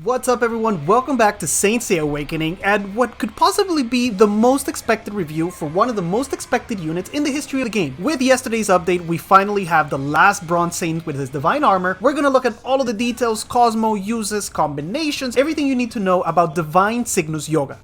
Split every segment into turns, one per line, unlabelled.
What's up everyone, welcome back to Saint Seiya Awakening and what could possibly be the most expected review for one of the most expected units in the history of the game. With yesterday's update, we finally have the last Bronze Saint with his divine armor. We're gonna look at all of the details, Cosmo, uses, combinations, everything you need to know about Divine CYGNUS HYOGA.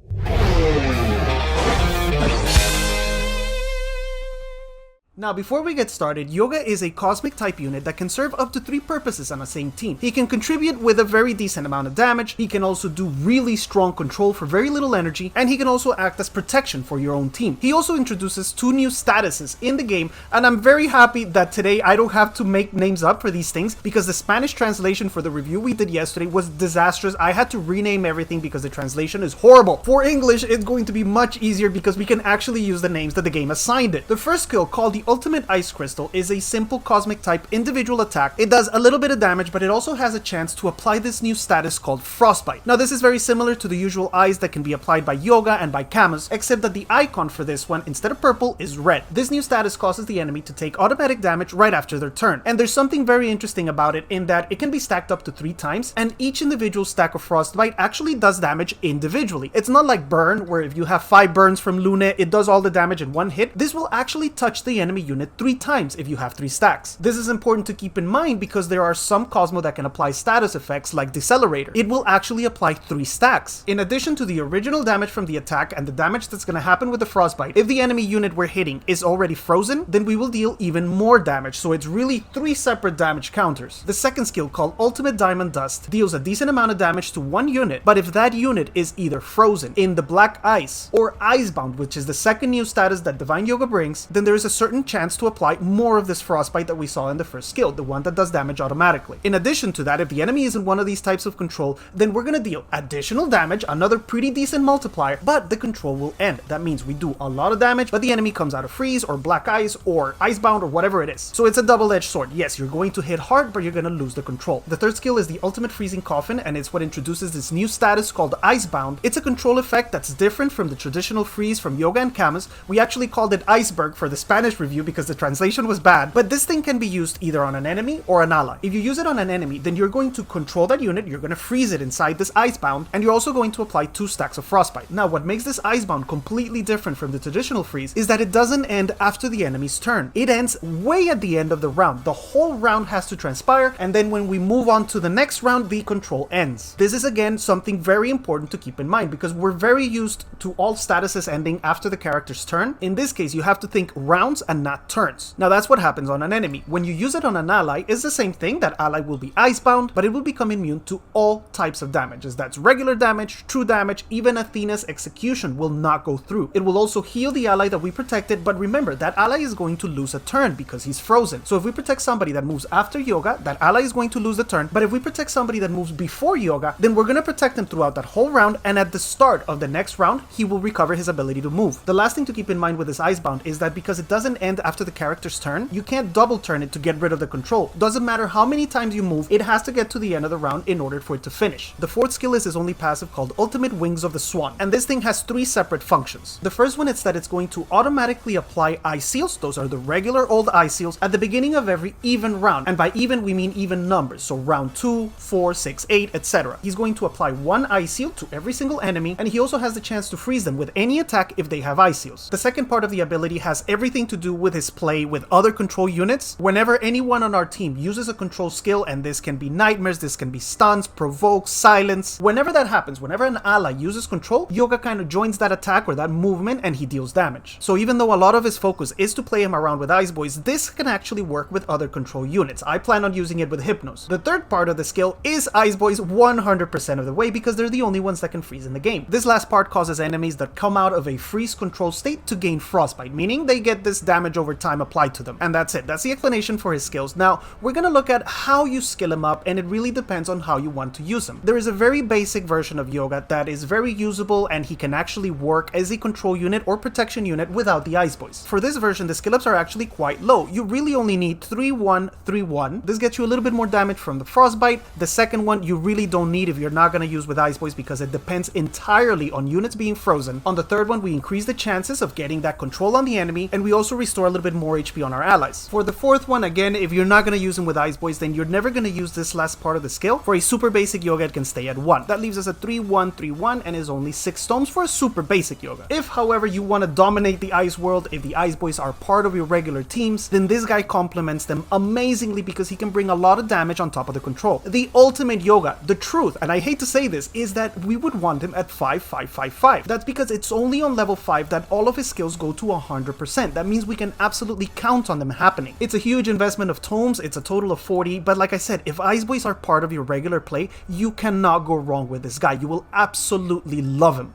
Now before we get started, Yoga is a cosmic type unit that can serve up to 3 purposes on the same team. He can contribute with a very decent amount of damage, he can also do really strong control for very little energy, and he can also act as protection for your own team. He also introduces 2 new statuses in the game, and I'm very happy that today I don't have to make names up for these things because the Spanish translation for the review we did yesterday was disastrous. I had to rename everything because the translation is horrible. For English, it's going to be much easier because we can actually use the names that the game assigned it. The first skill, called the Ultimate Ice Crystal, is a simple cosmic type individual attack. It does a little bit of damage, but it also has a chance to apply this new status called Frostbite. Now this is very similar to the usual eyes that can be applied by Yoga and by Camus, except that the icon for this one, instead of purple, is red. This new status causes the enemy to take automatic damage right after their turn. And there's something very interesting about it in that it can be stacked up to 3 times, and each individual stack of Frostbite actually does damage individually. It's not like Burn, where if you have 5 burns from Lune, it does all the damage in one hit. This will actually touch the enemy unit 3 times if you have 3 stacks. This is important to keep in mind because there are some Cosmo that can apply status effects like Decelerator. It will actually apply 3 stacks. In addition to the original damage from the attack and the damage that's going to happen with the Frostbite, if the enemy unit we're hitting is already frozen, then we will deal even more damage, so it's really 3 separate damage counters. The second skill, called Ultimate Diamond Dust, deals a decent amount of damage to one unit, but if that unit is either frozen in the black ice or icebound, which is the second new status that Divine Yoga brings, then there is a certain chance to apply more of this Frostbite that we saw in the first skill, the one that does damage automatically. In addition to that, if the enemy isn't one of these types of control, then we're gonna deal additional damage, another pretty decent multiplier, but the control will end. That means we do a lot of damage, but the enemy comes out of freeze or black ice or icebound or whatever it is. So it's a double-edged sword. Yes, you're going to hit hard, but you're gonna lose the control. The third skill is the Ultimate Freezing Coffin, and it's what introduces this new status called Icebound. It's a control effect that's different from the traditional freeze from Yoga and Camus. We actually called it Iceberg for the Spanish review because the translation was bad, but this thing can be used either on an enemy or an ally. If you use it on an enemy, then you're going to control that unit, you're going to freeze it inside this Icebound, and you're also going to apply 2 stacks of Frostbite. Now, what makes this Icebound completely different from the traditional freeze is that it doesn't end after the enemy's turn. It ends way at the end of the round. The whole round has to transpire, and then when we move on to the next round, the control ends. This is again something very important to keep in mind because we're very used to all statuses ending after the character's turn. In this case, you have to think rounds and not turns. Now that's what happens on an enemy. When you use it on an ally, it's the same thing. That ally will be icebound, but it will become immune to all types of damages. That's regular damage, true damage, even Athena's execution will not go through. It will also heal the ally that we protected, but remember, that ally is going to lose a turn because he's frozen. So if we protect somebody that moves after Yoga, that ally is going to lose the turn, but if we protect somebody that moves before Yoga, then we're going to protect him throughout that whole round, and at the start of the next round, he will recover his ability to move. The last thing to keep in mind with this Icebound is that because it doesn't end after the character's turn, you can't double turn it to get rid of the control. Doesn't matter how many times you move, it has to get to the end of the round in order for it to finish. The fourth skill is his only passive, called Ultimate Wings of the Swan, and this thing has 3 separate functions. The first one is that it's going to automatically apply ice seals. Those are the regular old ice seals at the beginning of every even round, and by even we mean even numbers, so round 2, 4, 6, 8, etc. He's going to apply 1 ice seal to every single enemy, and he also has the chance to freeze them with any attack if they have ice seals. The second part of the ability has everything to do with his play with other control units. Whenever anyone on our team uses a control skill, and this can be nightmares, this can be stuns, provoke, silence, whenever that happens, whenever an ally uses control, Yoga kind of joins that attack or that movement and he deals damage. So even though a lot of his focus is to play him around with Ice Boys, this can actually work with other control units. I plan on using it with Hypnos. The third part of the skill is Ice Boys 100% of the way because they're the only ones that can freeze in the game. This last part causes enemies that come out of a freeze control state to gain Frostbite, meaning they get this damage over time applied to them. And that's it. That's the explanation for his skills. Now, we're gonna look at how you skill him up, and it really depends on how you want to use him. There is a very basic version of Yoga that is very usable, and he can actually work as a control unit or protection unit without the Ice Boys. For this version, the skill ups are actually quite low. You really only need 3-1, 3-1. This gets you a little bit more damage from the Frostbite. The second one you really don't need if you're not gonna use with Ice Boys because it depends entirely on units being frozen. On the third one, we increase the chances of getting that control on the enemy, and we also restore or a little bit more HP on our allies. For the fourth one, again, if you're not going to use him with Ice Boys, then you're never going to use this last part of the skill. For a super basic Yoga, it can stay at 1. That leaves us at 3-1, 3-1, and is only 6 stones for a super basic Yoga. If, however, you want to dominate the Ice World, if the Ice Boys are part of your regular teams, then this guy complements them amazingly because he can bring a lot of damage on top of the control. The ultimate Yoga, the truth, and I hate to say this, is that we would want him at 5-5-5-5. That's because it's only on level 5 that all of his skills go to 100%. That means we can absolutely count on them happening. It's a huge investment of tomes, it's a total of 40, but like I said, if Ice Boys are part of your regular play, you cannot go wrong with this guy. You will absolutely love him.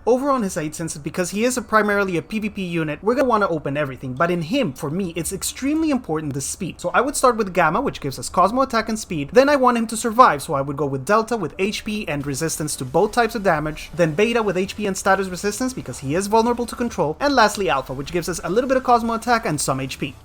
Over on his side, since because he is primarily a PvP unit, we're going to want to open everything, but in him, for me, it's extremely important the speed. So I would start with Gamma, which gives us Cosmo Attack and Speed, then I want him to survive, so I would go with Delta with HP and resistance to both types of damage, then Beta with HP and status resistance because he is vulnerable to control, and lastly Alpha, which gives us a little bit of Cosmo Attack and some HP.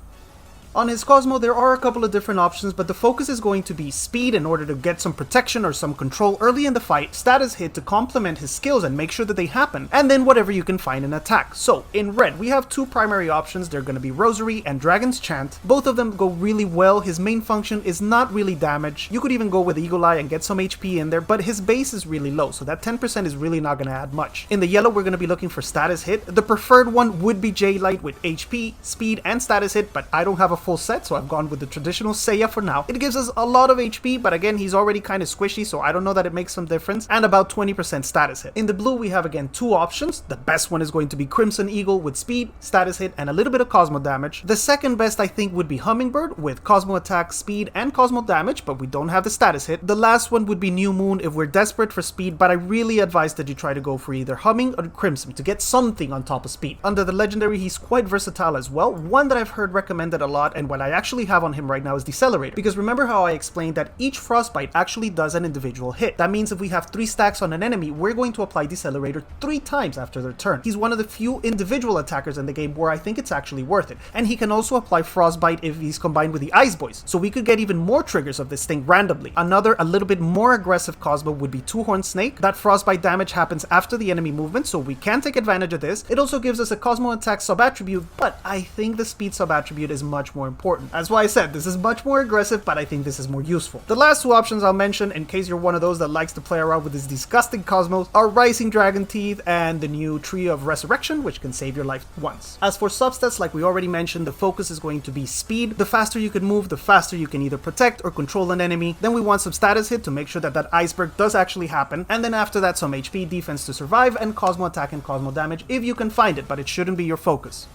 On his Cosmo, there are a couple of different options, but the focus is going to be speed in order to get some protection or some control early in the fight, status hit to complement his skills and make sure that they happen, and then whatever you can find in attack. So, in red, we have two primary options. They're going to be Rosary and Dragon's Chant. Both of them go really well. His main function is not really damage. You could even go with Eagle Eye and get some HP in there, but his base is really low, so that 10% is really not going to add much. In the yellow, we're going to be looking for status hit. The preferred one would be J-Light with HP, speed, and status hit, but I don't have a full set, so I've gone with the traditional Seiya for now. It gives us a lot of HP, but again, he's already kind of squishy, so I don't know that it makes some difference, and about 20% status hit. In the blue, we have again two options. The best one is going to be Crimson Eagle with speed, status hit, and a little bit of Cosmo damage. The second best, I think, would be Hummingbird with Cosmo attack, speed, and Cosmo damage, but we don't have the status hit. The last one would be New Moon if we're desperate for speed, but I really advise that you try to go for either Humming or Crimson to get something on top of speed. Under the legendary, he's quite versatile as well. One that I've heard recommended a lot, and what I actually have on him right now is Decelerator, because remember how I explained that each Frostbite actually does an individual hit. That means if we have 3 stacks on an enemy, we're going to apply Decelerator 3 times after their turn. He's one of the few individual attackers in the game where I think it's actually worth it, and he can also apply Frostbite if he's combined with the Ice Boys, so we could get even more triggers of this thing randomly. Another, a little bit more aggressive Cosmo would be Two-Horned Snake. That Frostbite damage happens after the enemy movement, so we can take advantage of this. It also gives us a Cosmo attack sub-attribute, but I think the speed sub-attribute is much more important. That's why I said this is much more aggressive, but I think this is more useful. The last two options I'll mention, in case you're one of those that likes to play around with this disgusting Cosmos, are Rising Dragon Teeth and the new Tree of Resurrection, which can save your life once. As for substats, like we already mentioned, the focus is going to be speed. The faster you can move, the faster you can either protect or control an enemy. Then we want some status hit to make sure that that iceberg does actually happen, and then after that some HP, defense to survive, and Cosmo attack and Cosmo damage if you can find it, but it shouldn't be your focus.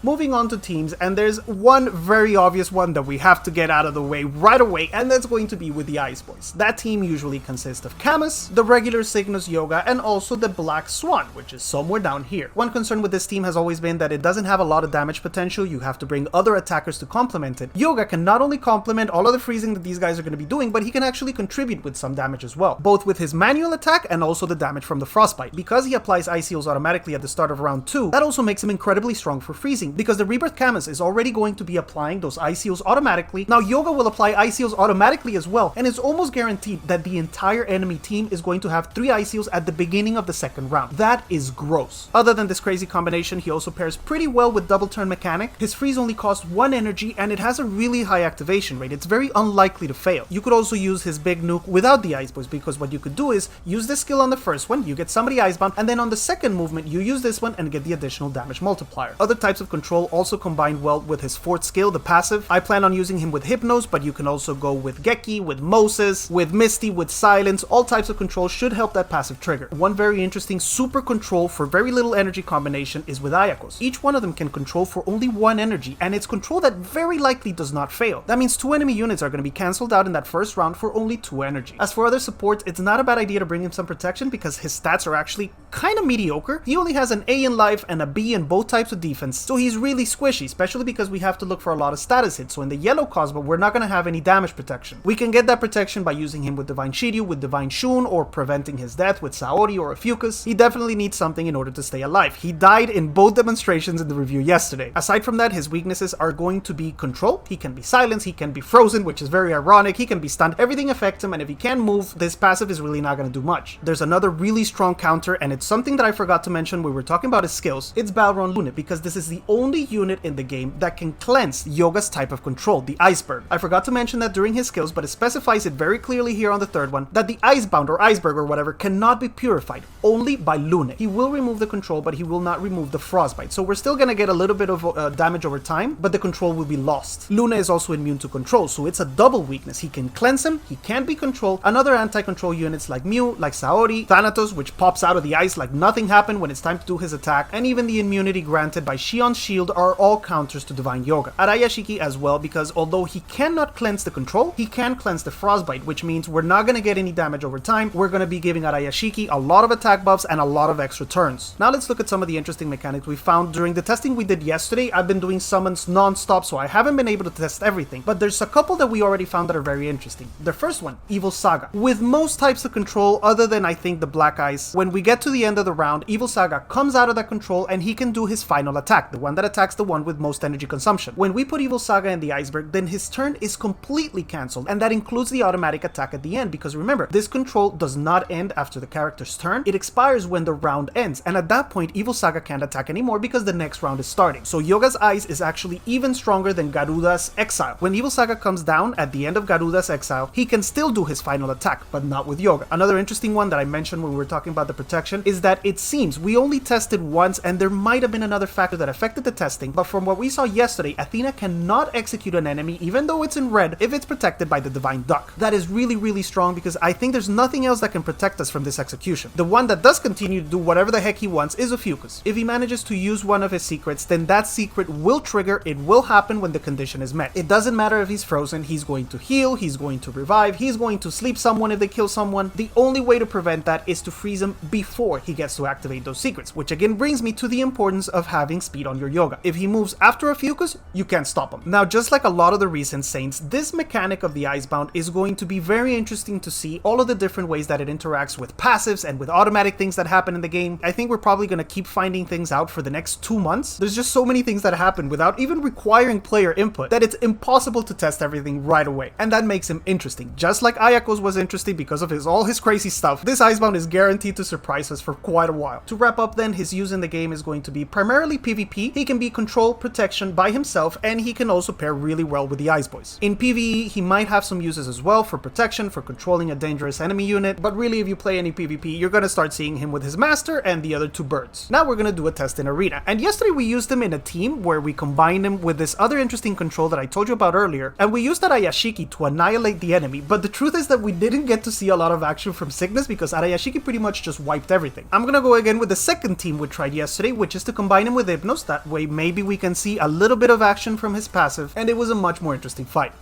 Moving on to teams, and there's one very obvious one that we have to get out of the way right away, and that's going to be with the Ice Boys. That team usually consists of Camus, the regular CYGNUS HYOGA, and also the Black Swan, which is somewhere down here. One concern with this team has always been that it doesn't have a lot of damage potential. You have to bring other attackers to complement it. Yoga can not only complement all of the freezing that these guys are going to be doing, but he can actually contribute with some damage as well, both with his manual attack and also the damage from the Frostbite. Because he applies Ice Seals automatically at the start of round 2, that also makes him incredibly strong for freezing, because the Rebirth Camus is already going to be applying those Ice Seals automatically. Now Yoga will apply Ice Seals automatically as well, and it's almost guaranteed that the entire enemy team is going to have 3 Ice Seals at the beginning of the second round. That is gross. Other than this crazy combination, he also pairs pretty well with Double Turn Mechanic. His freeze only costs 1 energy, and it has a really high activation rate. It's very unlikely to fail. You could also use his big nuke without the Ice Boys, because what you could do is use this skill on the first one, you get somebody Icebound, and then on the second movement you use this one and get the additional damage multiplier. Other types of control also combine well with his 4th skill, the passive. I plan on using him with Hypnos, but you can also go with Geki, with Moses, with Misty, with Silence. All types of control should help that passive trigger. One very interesting super control for very little energy combination is with Ayakos. Each one of them can control for only 1 energy, and it's control that very likely does not fail. That means 2 enemy units are going to be cancelled out in that first round for only 2 energy. As for other supports, it's not a bad idea to bring him some protection because his stats are actually kind of mediocre. He only has an A in life and a B in both types of defense, so he's really squishy, especially because we have to look for a lot of status hits. So in the yellow Cosmo, we're not going to have any damage protection. We can get that protection by using him with Divine Shiryu, with Divine Shun, or preventing his death with Saori or a Fucus. He definitely needs something in order to stay alive. He died in both demonstrations in the review yesterday. Aside from that, his weaknesses are going to be control. He can be silenced, he can be frozen, which is very ironic, he can be stunned. Everything affects him, and if he can't move, this passive is really not going to do much. There's another really strong counter, and it's something that I forgot to mention when we were talking about his skills. It's Balron Lunate, because this is the only unit in the game that can cleanse Yoga's type of control, the Iceberg. I forgot to mention that during his skills, but it specifies it very clearly here on the third one, that the Icebound or Iceberg or whatever cannot be purified, only by Lune. He will remove the control, but he will not remove the Frostbite. So we're still gonna get a little bit of damage over time, but the control will be lost. Lune is also immune to control, so it's a double weakness. He can cleanse him, he can't be controlled, and other anti-control units like Mew, like Saori, Thanatos, which pops out of the ice like nothing happened when it's time to do his attack, and even the immunity granted by Shion's shield are all counters to Divine Yoga. Arayashiki as well, because although he cannot cleanse the control, he can cleanse the Frostbite, which means we're not gonna get any damage over time. We're gonna be giving Arayashiki a lot of attack buffs and a lot of extra turns. Now let's look at some of the interesting mechanics we found during the testing we did yesterday. I've been doing summons non-stop, so I haven't been able to test everything, but there's a couple that we already found that are very interesting. The first one, Evil Saga. With most types of control, other than I think the Black Ice, when we get to the end of the round, Evil Saga comes out of that control and he can do his final attack, the one that attacks the one with most energy consumption. When we put Evil Saga in the Iceberg, then his turn is completely cancelled, and that includes the automatic attack at the end, because remember, this control does not end after the character's turn. It expires when the round ends, and at that point, Evil Saga can't attack anymore because the next round is starting. So Yoga's Ice is actually even stronger than Garuda's Exile. When Evil Saga comes down at the end of Garuda's Exile, he can still do his final attack, but not with Yoga. Another interesting one that I mentioned when we were talking about the protection is that it seems we only tested once, and there might have been another factor that affected the testing, but from what we saw yesterday, Athena cannot execute an enemy even though it's in red if it's protected by the Divine Duck. That is really strong, because I think there's nothing else that can protect us from this execution. The one that does continue to do whatever the heck he wants is Ophiuchus. If he manages to use one of his secrets, then that secret will trigger. It will happen when the condition is met. It doesn't matter if he's frozen, he's going to heal, he's going to revive, he's going to sleep someone if they kill someone. The only way to prevent that is to freeze him before he gets to activate those secrets, which again brings me to the importance of having speed on your Yoga. If he moves after Ophiuchus, you can't stop him. Now, just like a lot of the recent Saints, this mechanic of the Icebound is going to be very interesting to see all of the different ways that it interacts with passives and with automatic things that happen in the game. I think we're probably going to keep finding things out for the next 2 months. There's just so many things that happen without even requiring player input that it's impossible to test everything right away, and that makes him interesting. Just like Ayako's was interesting because of all his crazy stuff, this Icebound is guaranteed to surprise us for quite a while. To wrap up then, his use in the game is going to be primarily PvP. He can be control protection by himself, and he can also pair really well with the Ice Boys. In PvE, he might have some uses as well for protection, for controlling a dangerous enemy unit, but really if you play any PvP, you're gonna start seeing him with his master and the other 2 birds. Now we're gonna do a test in Arena, and yesterday we used him in a team where we combined him with this other interesting control that I told you about earlier, and we used Arayashiki to annihilate the enemy, but the truth is that we didn't get to see a lot of action from CYGNUS because Arayashiki pretty much just wiped everything. I'm gonna go again with the second team we tried yesterday, which is to combine him with Hypnos. That way maybe we can see a little bit of action from his passive, and it was a much more interesting fight.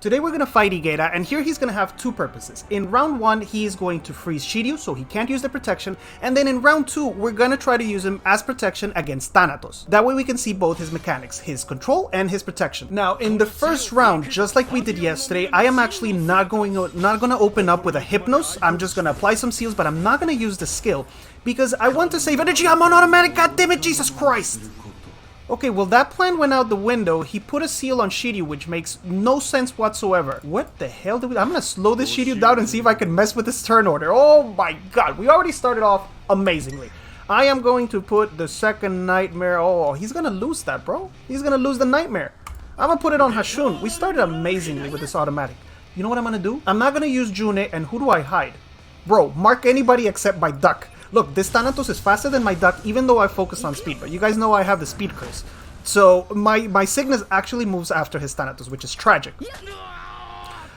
Today we're going to fight Igeda, and here he's going to have 2 purposes. In round 1, he is going to freeze Shiryu, so he can't use the protection, and then in round 2, we're going to try to use him as protection against Thanatos. That way we can see both his mechanics, his control and his protection. Now, in the first round, just like we did yesterday, I am actually not going to open up with a Hypnos. I'm just going to apply some seals, but I'm not going to use the skill, because I want to save energy. I'm on automatic, goddammit, Jesus Christ! Okay, well that plan went out the window. He put a seal on Shiryu, which makes no sense whatsoever. What the hell did we... I'm gonna slow this Shiryu down and see if I can mess with his turn order. Oh my god, we already started off amazingly. I am going to put the second Nightmare... Oh, he's gonna lose that, bro. He's gonna lose the Nightmare. I'm gonna put it on Hashun. We started amazingly with this automatic. You know what I'm gonna do? I'm not gonna use June, and who do I hide? Bro, mark anybody except my Duck. Look, this Thanatos is faster than my Duck, even though I focus on speed, but you guys know I have the speed curse. So my CYGNUS actually moves after his Thanatos, which is tragic.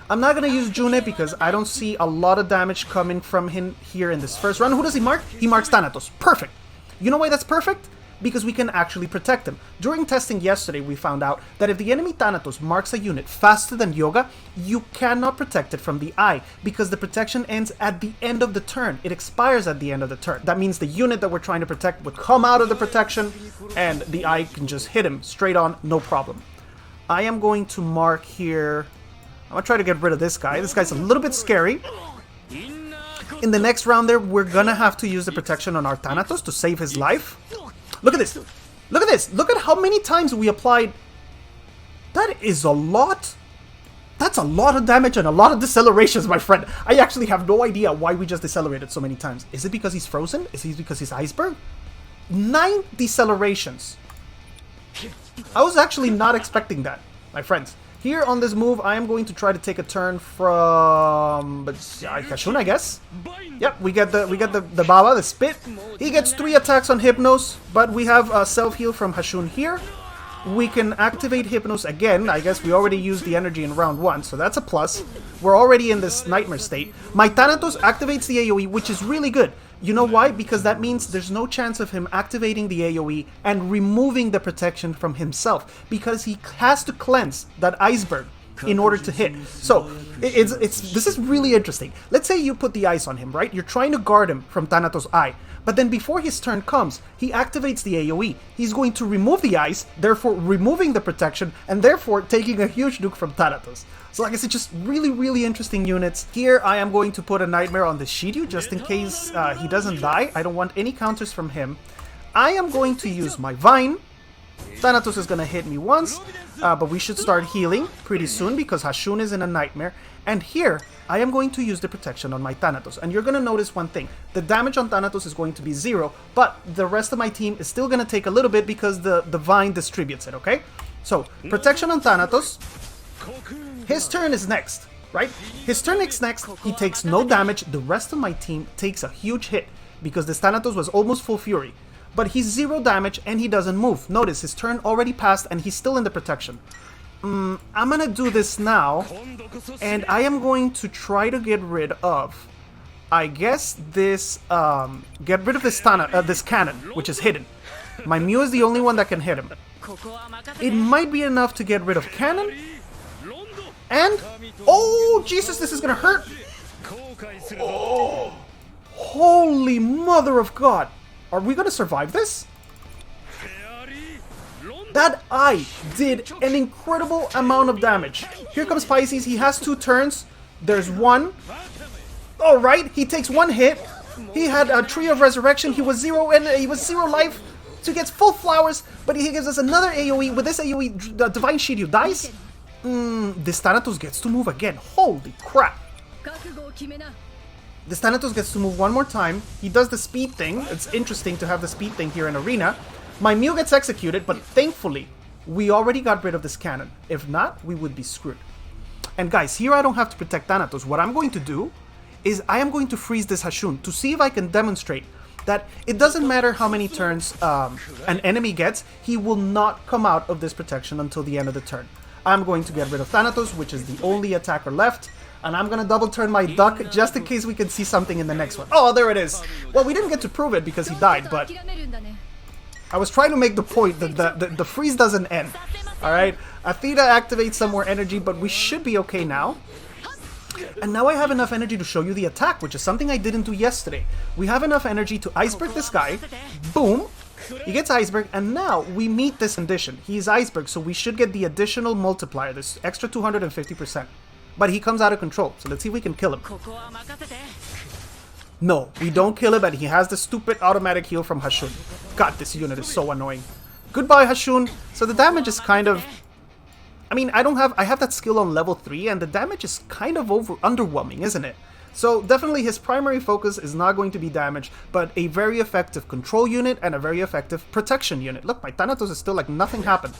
I'm not going to use June because I don't see a lot of damage coming from him here in this first round. Who does he mark? He marks Thanatos. Perfect. You know why that's perfect? Because we can actually protect him. During testing yesterday, we found out that if the enemy Thanatos marks a unit faster than Yoga, you cannot protect it from the eye, because the protection ends at the end of the turn. It expires at the end of the turn. That means the unit that we're trying to protect would come out of the protection, and the eye can just hit him straight on, no problem. I am going to mark here... I'm going to try to get rid of this guy. This guy's a little bit scary. In the next round there, we're going to have to use the protection on our Thanatos to save his life. Look at this. Look at this. Look at how many times we applied. That is a lot. That's a lot of damage and a lot of decelerations, my friend. I actually have no idea why we just decelerated so many times. Is it because he's frozen? Is it because he's iceberg? 9 decelerations. I was actually not expecting that, my friends. Here on this move, I am going to try to take a turn from Hashun, I guess. Yep, we get the Baba, the Spit. He gets 3 attacks on Hypnos, but we have a self-heal from Hashun here. We can activate Hypnos again. I guess we already used the energy in round 1, so that's a plus. We're already in this nightmare state. My Thanatos activates the AoE, which is really good. You know why? Because that means there's no chance of him activating the AoE and removing the protection from himself, because he has to cleanse that iceberg in order to hit. So this is really interesting. Let's say you put the ice on him, right? You're trying to guard him from Thanatos' eye. But then before his turn comes, he activates the AoE. He's going to remove the ice, therefore removing the protection, and therefore taking a huge nuke from Thanatos. So like I said, just really, really interesting units. Here I am going to put a Nightmare on the Shiryu just in case he doesn't die. I don't want any counters from him. I am going to use my Vine. Thanatos is going to hit me once, but we should start healing pretty soon because Hashun is in a Nightmare. And here, I am going to use the protection on my Thanatos. And you're going to notice one thing. The damage on Thanatos is going to be 0, but the rest of my team is still going to take a little bit because the Vine distributes it, okay? So, protection on Thanatos. His turn is next, right? His turn is next. He takes no damage. The rest of my team takes a huge hit because this Thanatos was almost full fury. But he's 0 damage and he doesn't move. Notice, his turn already passed and he's still in the protection. I'm gonna do this now, and I am going to try to get rid of, I guess, this, get rid of this cannon, which is hidden. My Mew is the only one that can hit him. It might be enough to get rid of cannon, and, oh, Jesus, this is gonna hurt. Oh, holy mother of God. Are we gonna survive this? That eye did an incredible amount of damage. Here comes Pisces. He has 2 turns. There's 1. Alright, he takes 1 hit. He had a Tree of Resurrection. He was 0 life. So he gets full flowers, but he gives us another AoE. With this AoE, the Divine Shiryu dies. This Thanatos gets to move again. Holy crap. This Thanatos gets to move 1 more time. He does the speed thing. It's interesting to have the speed thing here in Arena. My Mew gets executed, but thankfully, we already got rid of this cannon. If not, we would be screwed. And guys, here I don't have to protect Thanatos. What I'm going to do is I am going to freeze this Hashun to see if I can demonstrate that it doesn't matter how many turns an enemy gets, he will not come out of this protection until the end of the turn. I'm going to get rid of Thanatos, which is the only attacker left. And I'm going to double turn my duck just in case we can see something in the next one. Oh, there it is. Well, we didn't get to prove it because he died, but I was trying to make the point that the freeze doesn't end. Alright, Athena activates some more energy, but we should be okay now. And now I have enough energy to show you the attack, which is something I didn't do yesterday. We have enough energy to iceberg this guy. Boom. He gets iceberg, and now we meet this condition. He is iceberg, so we should get the additional multiplier, this extra 250%. But he comes out of control, so let's see if we can kill him. No, we don't kill him, and he has the stupid automatic heal from Hashun. God, this unit is so annoying. Goodbye, Hashun. So the damage is kind of... I mean, I have that skill on level 3, and the damage is kind of underwhelming, isn't it? So definitely his primary focus is not going to be damage, but a very effective control unit and a very effective protection unit. Look, my Thanatos is still like nothing happened.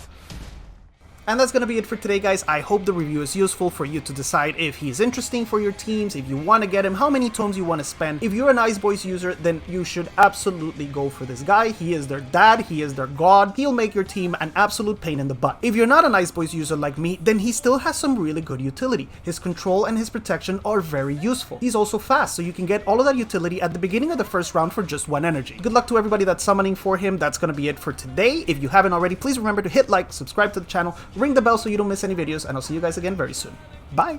And that's gonna be it for today, guys. I hope the review is useful for you to decide if he's interesting for your teams, if you want to get him, how many tomes you want to spend. If you're an Ice Boys user, then you should absolutely go for this guy. He is their dad, he is their god. He'll make your team an absolute pain in the butt. If you're not an Ice Boys user like me, then he still has some really good utility. His control and his protection are very useful. He's also fast, so you can get all of that utility at the beginning of the first round for just 1 energy. Good luck to everybody that's summoning for him. That's gonna be it for today. If you haven't already, please remember to hit like, subscribe to the channel, ring the bell so you don't miss any videos, and I'll see you guys again very soon. Bye!